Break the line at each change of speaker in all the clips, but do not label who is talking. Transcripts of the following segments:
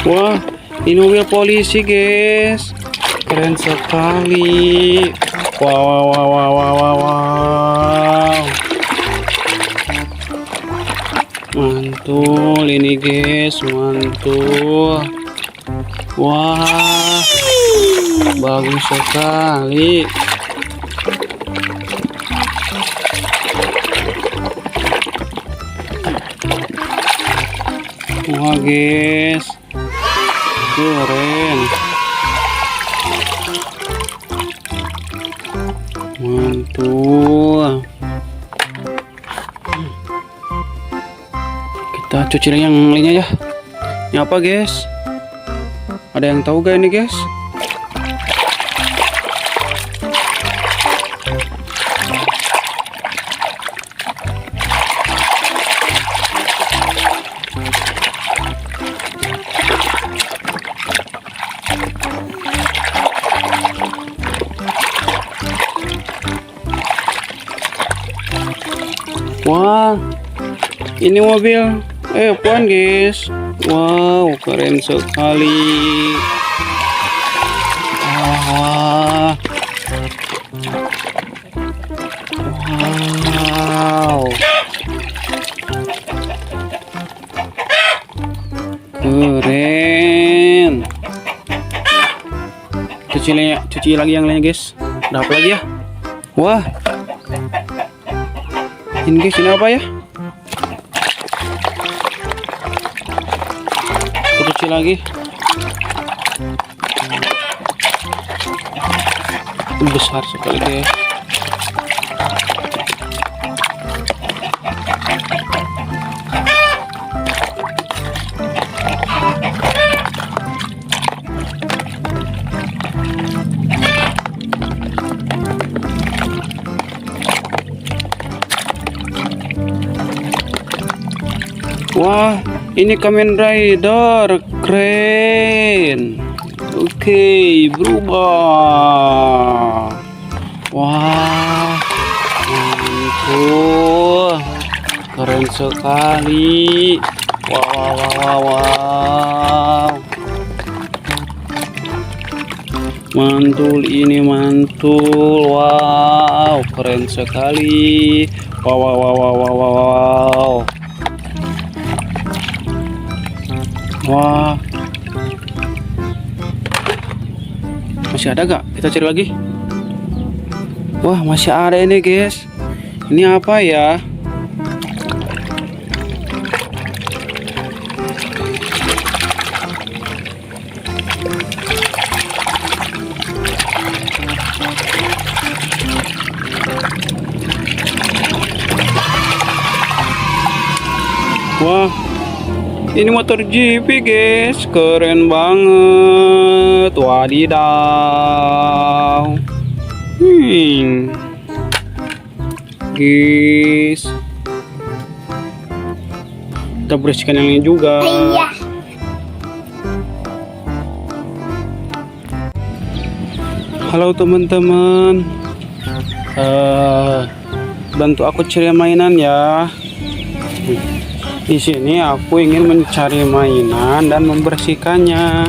Wah, ini mobil polisi, guys. Keren sekali. Wow, wow, wow, wow, wow, wow. Mantul ini, guys. Mantul. Wah, bagus sekali. Wah, guys, keren. Mantul. Kita cuci yang lainnya ya. Ini apa, guys? Ada yang tahu gak ini, guys? Wah, ini mobil F1, guys. Wow, keren sekali. Wah, wow, keren. Cuci lagi yang lainnya, guys. Udah apa lagi ya? Wah, ini, guys, ini apa ya? Cuci lagi. Besar sekali, guys. Wah, ini Kamen Rider, keren. Oke, berubah. Wah, mantul, keren sekali. Wow, wow, wow, wow. Mantul ini, mantul. Wow, keren sekali. Wow, wow, wow, wow, wow, wow. Wah, masih ada gak? Kita cari lagi. Wah, masih ada ini, guys. Ini apa ya? Wah, ini motor GP, guys, keren banget. Wadidaw. Guys, kita bersihkan yang lain juga.
Iya.
Halo teman-teman, bantu aku cari mainan ya. Di sini aku ingin mencari mainan dan membersihkannya.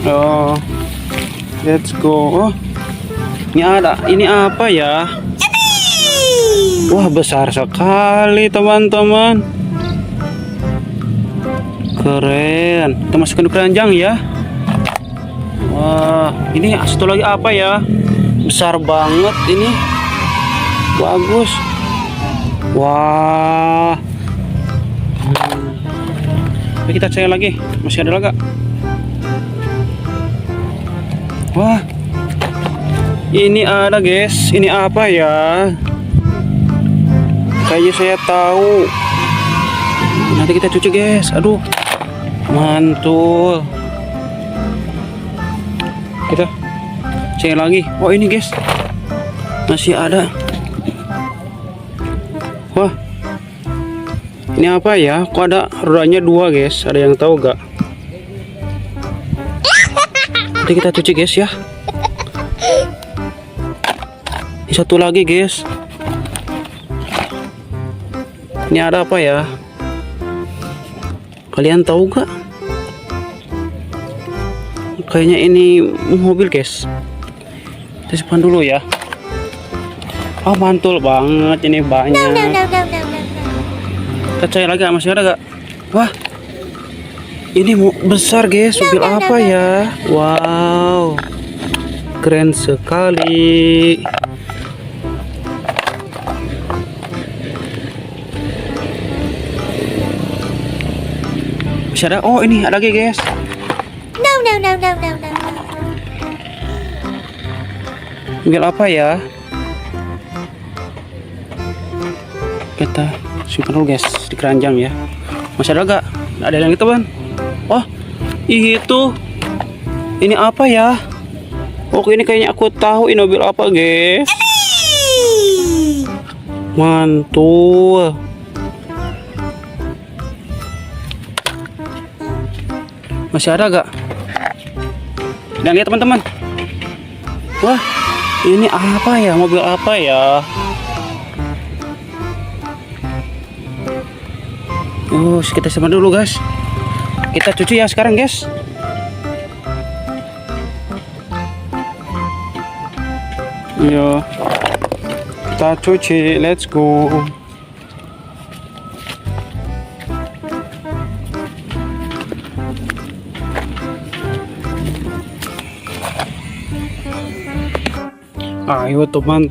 Oh, let's go. Oh, ini ada. Ini apa ya? Wah, besar sekali, teman-teman. Keren. Kita masukkan ke keranjang ya. Wah, ini satu lagi apa ya? Besar banget ini. Bagus. Wah, kita cek lagi, masih ada lagi. Wah, ini ada, guys. Ini apa ya? Kayaknya saya tahu. Nanti kita cuci, guys. Aduh, mantul. Kita cek lagi. Oh, ini, guys, masih ada. Wah, ini apa ya? Kok ada rodanya dua, guys? Ada yang tahu gak? Nanti kita cuci, guys, ya. Ini satu lagi, guys. Ini ada apa ya? Kalian tahu gak? Kayaknya ini mobil guys. Kita simpan dulu ya. Oh mantul banget, ini banyak. Kita cari lagi, masih ada gak? Wah, ini besar guys. Mobil apa ya? Wow, keren sekali. Masih ada? Oh ini ada lagi guys. Mobil apa ya? Kita simpan dulu guys di keranjang ya. Masih ada gak? Ada yang itu kan? Oh itu, ini apa ya? Oke, ini kayaknya aku tahu ini mobil apa guys. Mantul. Masih ada gak? Dan lihat teman-teman. Wah, ini apa ya? Mobil apa ya? Kita simpan dulu guys. Kita cuci ya sekarang guys. Ayo, kita cuci. Let's go. Ayo teman-teman.